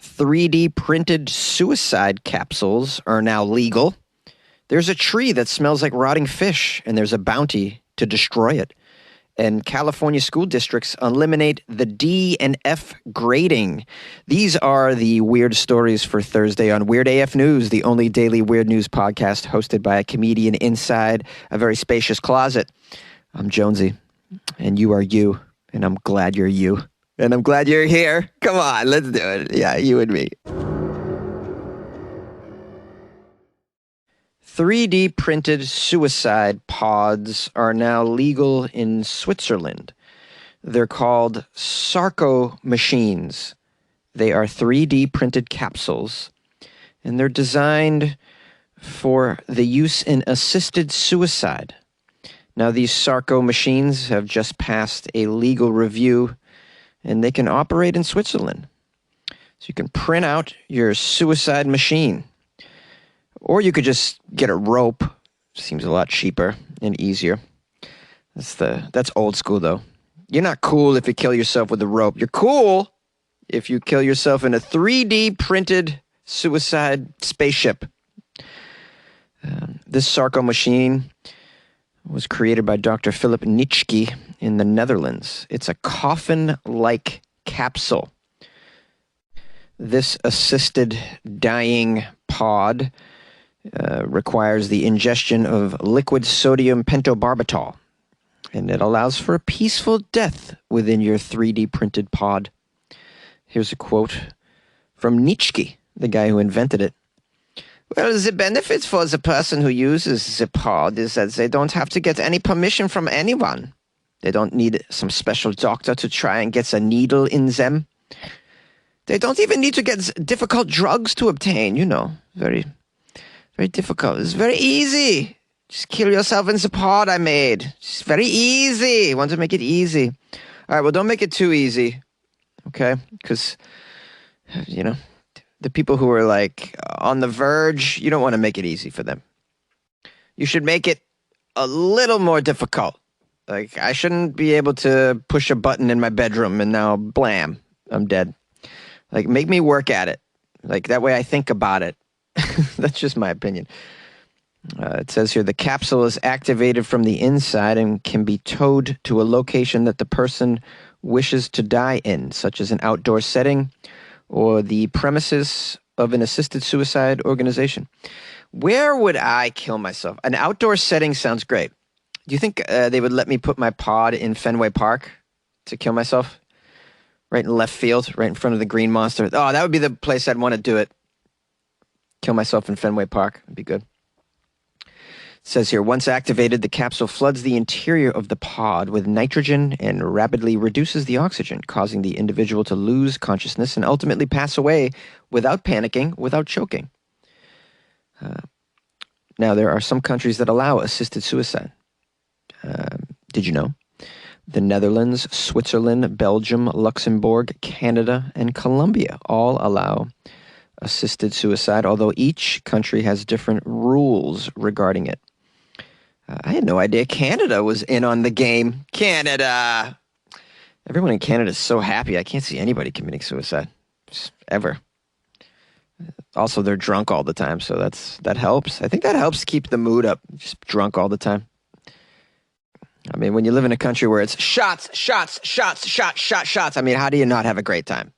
3D printed suicide capsules are now legal. There's a tree that smells like rotting fish, and there's a bounty to destroy it. And California school districts eliminate the D and F grading. These are the weird stories for Thursday on Weird AF News, the only daily weird news podcast hosted by a comedian inside a very spacious closet. I'm Jonesy, and you are you, and I'm glad you're you. And I'm glad you're here. Come on, let's do it. Yeah, you and me. 3D printed suicide pods are now legal in Switzerland. They're called Sarco machines. They are 3D printed capsules, and they're designed for the use in assisted suicide. Now, these Sarco machines have just passed a legal review, and they can operate in Switzerland. So you can print out your suicide machine. Or you could just get a rope. Seems a lot cheaper and easier. That's old school, though. You're not cool if you kill yourself with a rope. You're cool if you kill yourself in a 3D printed suicide spaceship. This Sarco machine was created by Dr. Philip Nitschke in the Netherlands. It's a coffin-like capsule. This assisted dying pod requires the ingestion of liquid sodium pentobarbital, and it allows for a peaceful death within your 3D printed pod. Here's a quote from Nitschke, the guy who invented it. Well, the benefits for the person who uses the pod is that they don't have to get any permission from anyone. They don't need some special doctor to try and get a needle in them. They don't even need to get difficult drugs to obtain, very difficult. It's very easy. Just kill yourself in the pod I made. It's very easy. I want to make it easy. All right, well, don't make it too easy, okay? Because, the people who are, on the verge, you don't want to make it easy for them. You should make it a little more difficult. I shouldn't be able to push a button in my bedroom and now, blam, I'm dead. Make me work at it. That way I think about it. That's just my opinion. It says here, the capsule is activated from the inside and can be towed to a location that the person wishes to die in, such as an outdoor setting or the premises of an assisted suicide organization. Where would I kill myself? An outdoor setting sounds great. Do you think they would let me put my pod in Fenway Park to kill myself? Right in left field, right in front of the green monster. Oh, that would be the place I'd want to do it. Kill myself in Fenway Park. It'd be good. It says here, once activated, the capsule floods the interior of the pod with nitrogen and rapidly reduces the oxygen, causing the individual to lose consciousness and ultimately pass away without panicking, without choking. Now, there are some countries that allow assisted suicide. Did you know? The Netherlands, Switzerland, Belgium, Luxembourg, Canada, and Colombia all allow assisted suicide, although each country has different rules regarding it. I had no idea Canada was in on the game. Canada! Everyone in Canada is so happy. I can't see anybody committing suicide. Just ever. Also, they're drunk all the time, so that helps. I think that helps keep the mood up. Just drunk all the time. I mean, when you live in a country where it's shots, shots, shots, shots, shots, shots, I mean, how do you not have a great time?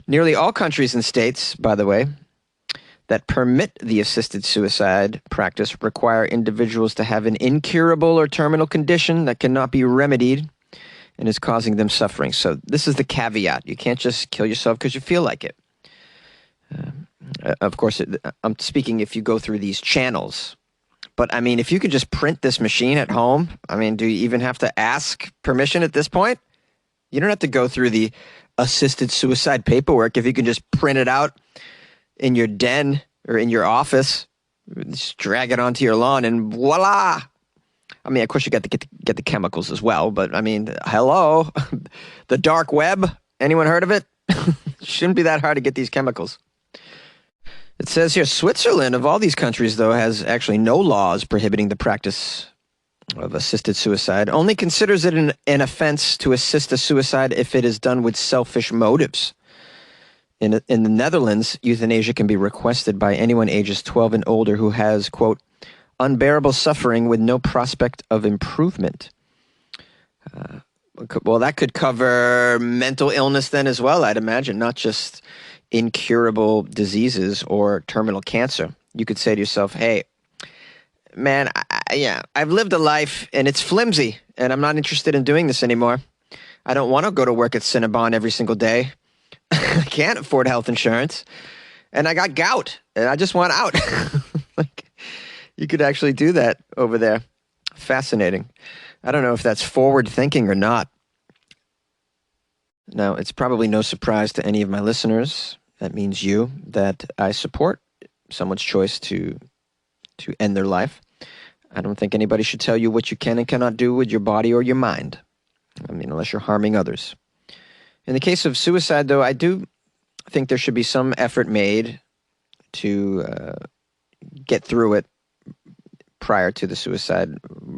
Nearly all countries and states, by the way, that permit the assisted suicide practice require individuals to have an incurable or terminal condition that cannot be remedied and is causing them suffering. So this is the caveat. You can't just kill yourself because you feel like it. Of course, I'm speaking if you go through these channels. But, I mean, if you could just print this machine at home, I mean, do you even have to ask permission at this point? You don't have to go through the assisted suicide paperwork. If you can just print it out in your den or in your office, just drag it onto your lawn and voila. I mean, of course, you got to get the chemicals as well. But, I mean, hello, the dark web. Anyone heard of it? Shouldn't be that hard to get these chemicals. It says here, Switzerland, of all these countries, though, has actually no laws prohibiting the practice of assisted suicide only considers it an offense to assist a suicide if it is done with selfish motives. In the Netherlands, euthanasia can be requested by anyone ages 12 and older who has, quote, unbearable suffering with no prospect of improvement. Well, that could cover mental illness then as well, I'd imagine, not just incurable diseases or terminal cancer. You could say to yourself, hey, man, I've lived a life and it's flimsy and I'm not interested in doing this anymore. I don't want to go to work at Cinnabon every single day. I can't afford health insurance and I got gout and I just want out. Like, you could actually do that over there. Fascinating. I don't know if that's forward thinking or not. Now, it's probably no surprise to any of my listeners, that means you, that I support someone's choice to end their life. I don't think anybody should tell you what you can and cannot do with your body or your mind. I mean, unless you're harming others. In the case of suicide, though, I do think there should be some effort made to get through it prior to the suicide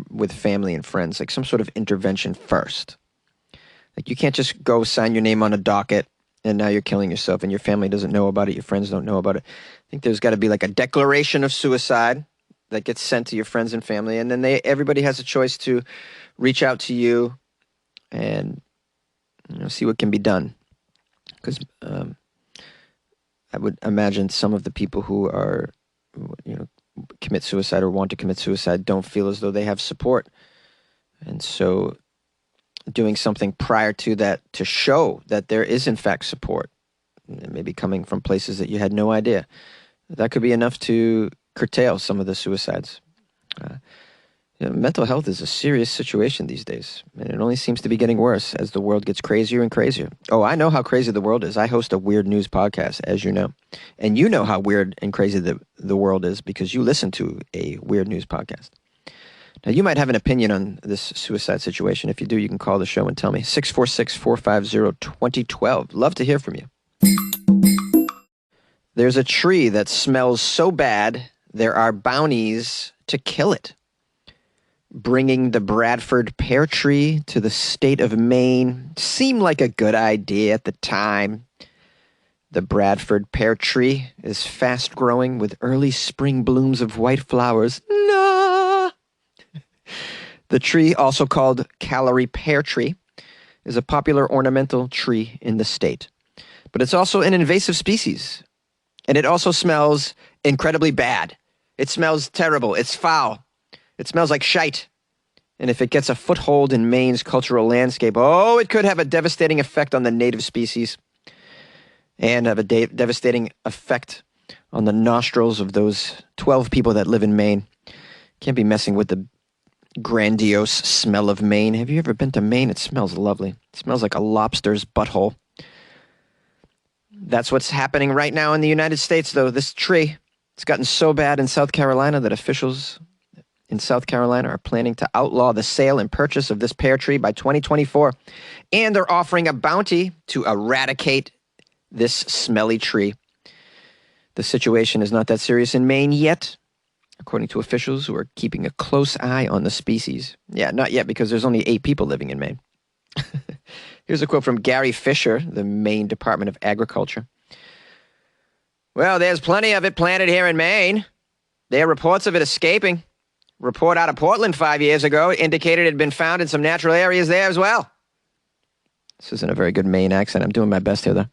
with family and friends, like some sort of intervention first. Like, you can't just go sign your name on a docket and now you're killing yourself and your family doesn't know about it, your friends don't know about it. I think there's got to be like a declaration of suicide that gets sent to your friends and family, and then everybody has a choice to reach out to you and see what can be done. Because I would imagine some of the people who are, commit suicide or want to commit suicide don't feel as though they have support. And so doing something prior to that to show that there is in fact support, maybe coming from places that you had no idea, that could be enough to curtail some of the suicides. Mental health is a serious situation these days, and it only seems to be getting worse as the world gets crazier and crazier. Oh, I know how crazy the world is. I host a weird news podcast, as you know. And you know how weird and crazy the world is because you listen to a weird news podcast. Now, you might have an opinion on this suicide situation. If you do, you can call the show and tell me. 646-450-2012. Love to hear from you. There's a tree that smells so bad, there are bounties to kill it. Bringing the Bradford Pear tree to the state of Maine seemed like a good idea at the time. The Bradford Pear tree is fast-growing with early spring blooms of white flowers. No! The tree, also called Callery pear tree, is a popular ornamental tree in the state. But it's also an invasive species. And it also smells incredibly bad. It smells terrible. It's foul. It smells like shite. And if it gets a foothold in Maine's cultural landscape, it could have a devastating effect on the native species and have a devastating effect on the nostrils of those 12 people that live in Maine. Can't be messing with the grandiose smell of Maine. Have you ever been to Maine? It smells lovely. It smells like a lobster's butthole. That's what's happening right now in the United States, though. This tree, it's gotten so bad in South Carolina that officials in South Carolina are planning to outlaw the sale and purchase of this pear tree by 2024. And they're offering a bounty to eradicate this smelly tree. The situation is not that serious in Maine yet, according to officials who are keeping a close eye on the species. Yeah, not yet, because there's only 8 people living in Maine. Here's a quote from Gary Fisher, the Maine Department of Agriculture. Well, there's plenty of it planted here in Maine. There are reports of it escaping. A report out of Portland 5 years ago indicated it had been found in some natural areas there as well. This isn't a very good Maine accent. I'm doing my best here, though.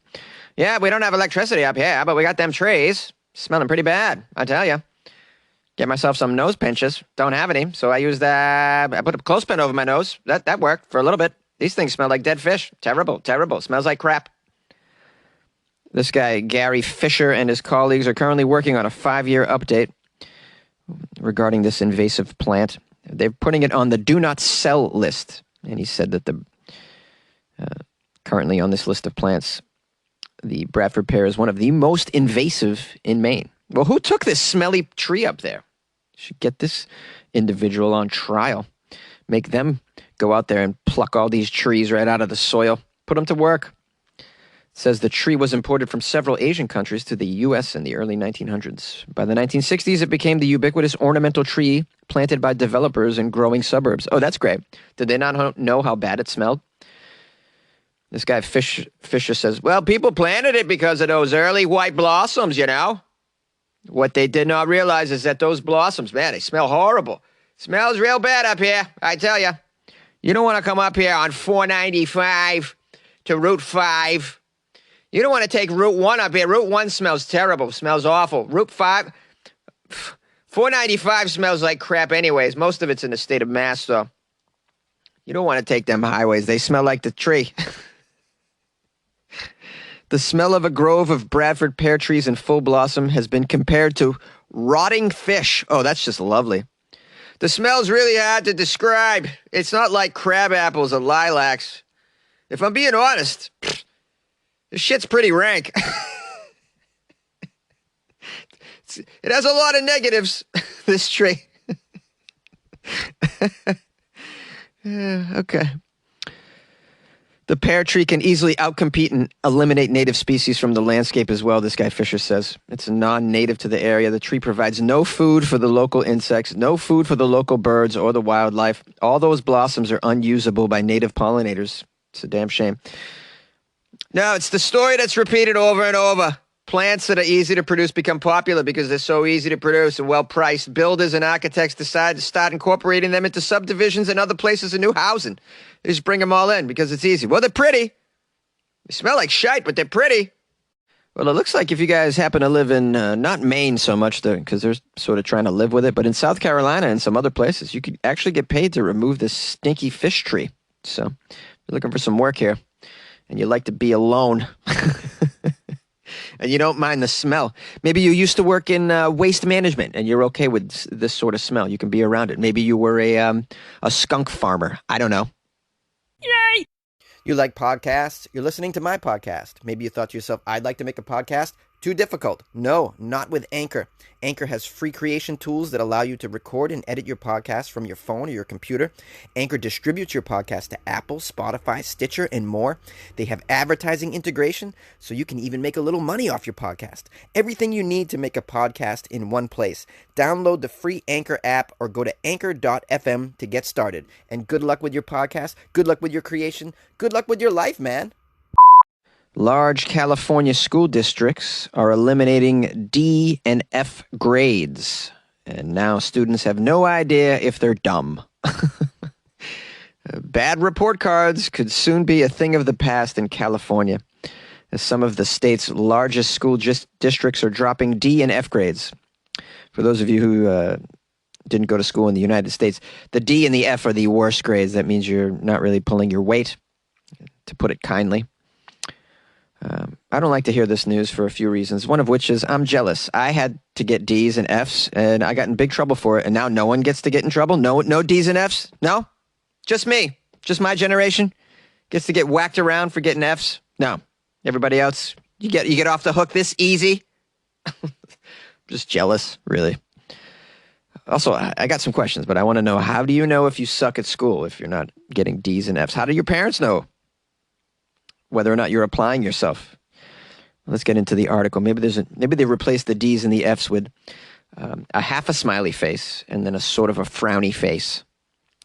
Yeah, we don't have electricity up here, but we got them trees. Smelling pretty bad, I tell you. Get myself some nose pinches. Don't have any, so I used that. I put a clothespin over my nose. That worked for a little bit. These things smell like dead fish. Terrible, terrible. Smells like crap. This guy, Gary Fisher, and his colleagues are currently working on a 5-year update regarding this invasive plant. They're putting it on the do not sell list. And he said that currently on this list of plants, the Bradford pear is one of the most invasive in Maine. Well, who took this smelly tree up there? Should get this individual on trial. Make them go out there and pluck all these trees right out of the soil. Put them to work. says the tree was imported from several Asian countries to the U.S. in the early 1900s. By the 1960s, it became the ubiquitous ornamental tree planted by developers in growing suburbs. Oh, that's great. Did they not know how bad it smelled? This guy Fisher says, well, people planted it because of those early white blossoms, you know. What they did not realize is that those blossoms, man, they smell horrible. Smells real bad up here, I tell you. You don't want to come up here on 495 to Route 5. You don't want to take Route 1 up here. Route 1 smells terrible, smells awful. Route 5, 495 smells like crap anyways. Most of it's in the state of Mass, though. You don't want to take them highways. They smell like the tree. The smell of a grove of Bradford pear trees in full blossom has been compared to rotting fish. Oh, that's just lovely. The smell's really hard to describe. It's not like crab apples or lilacs. If I'm being honest, this shit's pretty rank. It has a lot of negatives, this tree. Okay. The pear tree can easily outcompete and eliminate native species from the landscape as well, this guy Fisher says. It's a non-native to the area. The tree provides no food for the local insects, no food for the local birds or the wildlife. All those blossoms are unusable by native pollinators. It's a damn shame. No, it's the story that's repeated over and over. Plants that are easy to produce become popular because they're so easy to produce and well-priced. Builders and architects decide to start incorporating them into subdivisions and other places of new housing. They just bring them all in because it's easy. Well, they're pretty. They smell like shite, but they're pretty. Well, it looks like if you guys happen to live in, not Maine so much, because they're sort of trying to live with it, but in South Carolina and some other places, you could actually get paid to remove this stinky fish tree. So, if you're looking for some work here, and you like to be alone, and you don't mind the smell. Maybe you used to work in waste management, and you're okay with this sort of smell. You can be around it. Maybe you were a skunk farmer. I don't know. Yay! You like podcasts? You're listening to my podcast. Maybe you thought to yourself, I'd like to make a podcast. Too difficult. No, not with Anchor. Anchor has free creation tools that allow you to record and edit your podcast from your phone or your computer. Anchor distributes your podcast to Apple, Spotify, Stitcher, and more. They have advertising integration, so you can even make a little money off your podcast. Everything you need to make a podcast in one place. Download the free Anchor app or go to anchor.fm to get started. And good luck with your podcast. Good luck with your creation. Good luck with your life, man. Large California school districts are eliminating D and F grades, and now students have no idea if they're dumb. Bad report cards could soon be a thing of the past in California, as some of the state's largest school districts are dropping D and F grades. For those of you who didn't go to school in the United States, the D and the F are the worst grades. That means you're not really pulling your weight, to put it kindly. I don't like to hear this news for a few reasons, one of which is I'm jealous. I had to get D's and F's, and I got in big trouble for it, and now no one gets to get in trouble? No D's and F's? No? Just me? Just my generation gets to get whacked around for getting F's? No. Everybody else, you get off the hook this easy? Just jealous, really. Also, I got some questions, but I want to know, how do you know if you suck at school if you're not getting D's and F's? How do your parents know whether or not you're applying yourself? Let's get into the article. Maybe they replaced the D's and the F's with a half a smiley face and then a sort of a frowny face.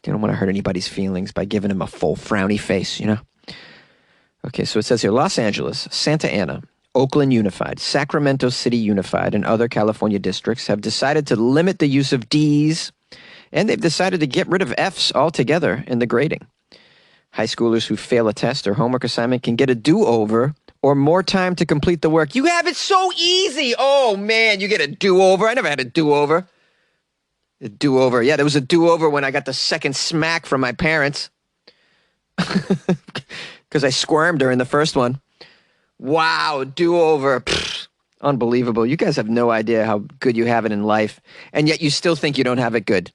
You don't want to hurt anybody's feelings by giving them a full frowny face, you know? Okay, so it says here, Los Angeles, Santa Ana, Oakland Unified, Sacramento City Unified, and other California districts have decided to limit the use of D's, and they've decided to get rid of F's altogether in the grading. High schoolers who fail a test or homework assignment can get a do-over or more time to complete the work. You have it so easy. Oh, man, you get a do-over. I never had a do-over. A do-over. Yeah, there was a do-over when I got the second smack from my parents. Because I squirmed during the first one. Wow, do-over. Pfft, unbelievable. You guys have no idea how good you have it in life, and yet you still think you don't have it good.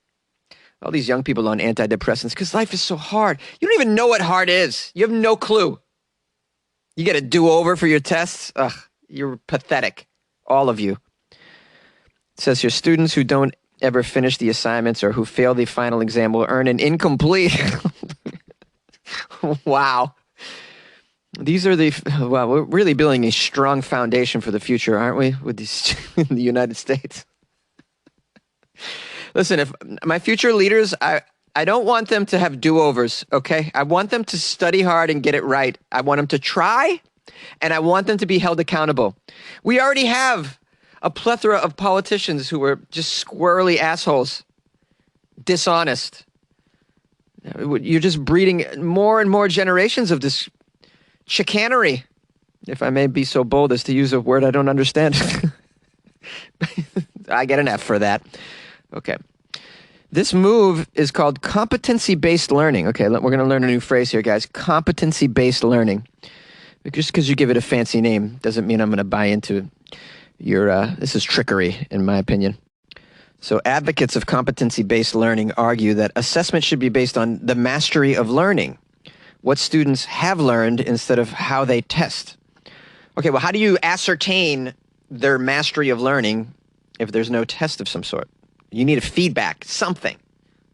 All these young people on antidepressants because life is so hard. You don't even know what hard is. You have no clue. You get a do-over for your tests? Ugh, you're pathetic. All of you. It says here, students who don't ever finish the assignments or who fail the final exam will earn an incomplete. Wow. These are well, we're really building a strong foundation for the future, aren't we, with these in the United States? Listen, if my future leaders, I don't want them to have do-overs, okay? I want them to study hard and get it right. I want them to try, and I want them to be held accountable. We already have a plethora of politicians who are just squirrely assholes, dishonest. You're just breeding more and more generations of this chicanery, if I may be so bold as to use a word I don't understand. I get an F for that. Okay. This move is called competency-based learning. Okay, we're going to learn a new phrase here, guys. Competency-based learning. Just because you give it a fancy name doesn't mean I'm going to buy into your, this is trickery, in my opinion. So advocates of competency-based learning argue that assessment should be based on the mastery of learning, what students have learned instead of how they test. Okay, well, how do you ascertain their mastery of learning if there's no test of some sort? You need a feedback, something.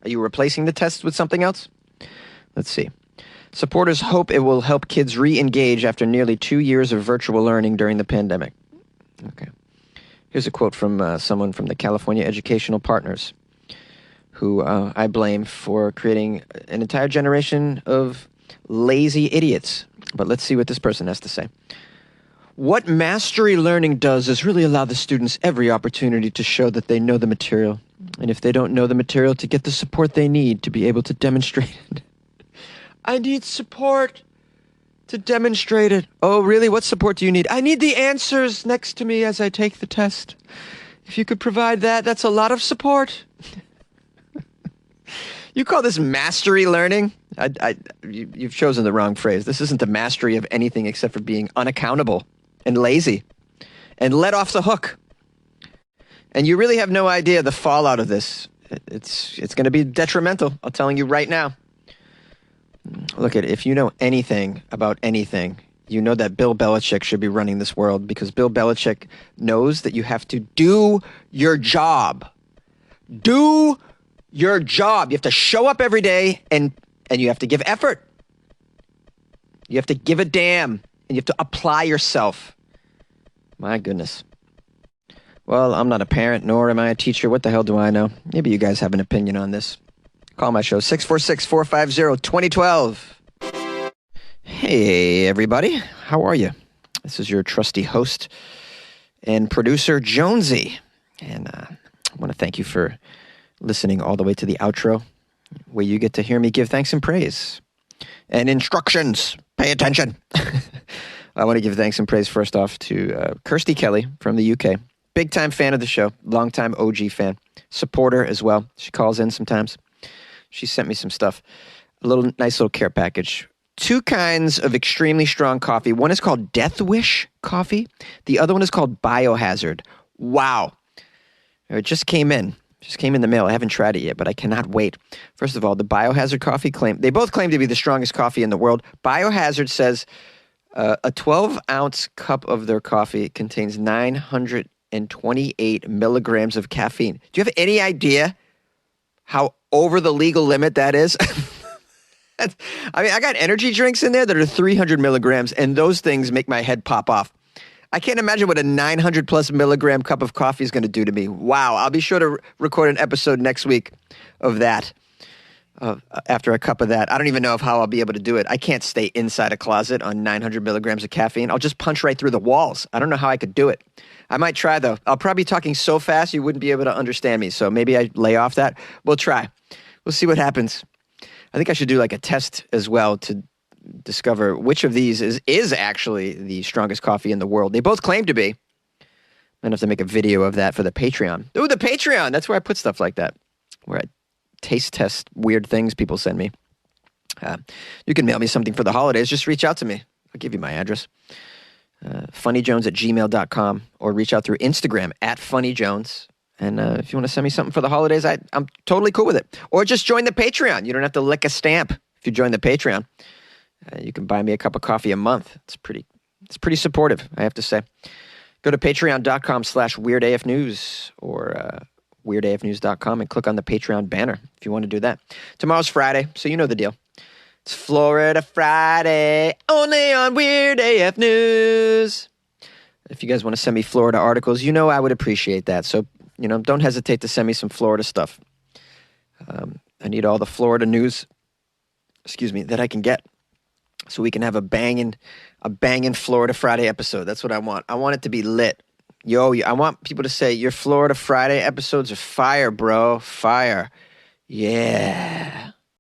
Are you replacing the test with something else? Let's see. Supporters hope it will help kids re-engage after nearly 2 years of virtual learning during the pandemic. Okay. Here's a quote from someone from the California Educational Partners, who I blame for creating an entire generation of lazy idiots. But let's see what this person has to say. What mastery learning does is really allow the students every opportunity to show that they know the material. And if they don't know the material, to get the support they need to be able to demonstrate it. I need support to demonstrate it. Oh, really? What support do you need? I need the answers next to me as I take the test. If you could provide that, that's a lot of support. You call this mastery learning? You've chosen the wrong phrase. This isn't the mastery of anything except for being unaccountable and lazy and let off the hook. And you really have no idea the fallout of this. It's going to be detrimental. I'm telling you right now. Look, if you know anything about anything, you know that Bill Belichick should be running this world, because Bill Belichick knows that you have to do your job. Do your job. You have to show up every day and you have to give effort. You have to give a damn, and you have to apply yourself. My goodness. Well, I'm not a parent, nor am I a teacher. What the hell do I know? Maybe you guys have an opinion on this. Call my show, 646-450-2012. Hey, everybody. How are you? This is your trusty host and producer, Jonesy. And I want to thank you for listening all the way to the outro, where you get to hear me give thanks and praise and instructions. Pay attention. I want to give thanks and praise first off to Kirsty Kelly from the UK. Big time fan of the show. Long time OG fan. Supporter as well. She calls in sometimes. She sent me some stuff. A nice little care package. 2 kinds of extremely strong coffee. One is called Death Wish coffee. The other one is called Biohazard. Wow. It just came in. Just came in the mail. I haven't tried it yet, but I cannot wait. First of all, the Biohazard coffee they both claim to be the strongest coffee in the world. Biohazard says a 12-ounce cup of their coffee contains 928 milligrams of caffeine. Do you have any idea how over the legal limit that is? I mean, I got energy drinks in there that are 300 milligrams, and those things make my head pop off. I can't imagine what a 900 plus milligram cup of coffee is going to do to me. Wow. I'll be sure to record an episode next week of that. After a cup of that. I don't even know how I'll be able to do it. I can't stay inside a closet on 900 milligrams of caffeine. I'll just punch right through the walls. I don't know how I could do it. I might try, though. I'll probably be talking so fast you wouldn't be able to understand me. So maybe I lay off that. We'll try. We'll see what happens. I think I should do like a test as well to discover which of these is actually the strongest coffee in the world. They both claim to be. I'm going to have to make a video of that for the Patreon. Ooh, the Patreon. That's where I put stuff like that, where I taste test weird things people send me. You can mail me something for the holidays. Just reach out to me. I'll give you my address. funnyjones@gmail.com, or reach out through Instagram @funnyjones. And if you want to send me something for the holidays, I'm totally cool with it. Or just join the Patreon. You don't have to lick a stamp if you join the Patreon. You can buy me a cup of coffee a month. It's pretty supportive, I have to say. Go to patreon.com/weirdafnews or weirdafnews.com and click on the Patreon banner if you want to do that. Tomorrow's Friday, so you know the deal. It's Florida Friday, only on Weird AF News. If you guys want to send me Florida articles, I would appreciate that. So, don't hesitate to send me some Florida stuff. I need all the Florida news, that I can get, so we can have a banging Florida Friday episode. That's what I want. I want it to be lit. I want people to say, your Florida Friday episodes are fire, bro. Fire. Yeah.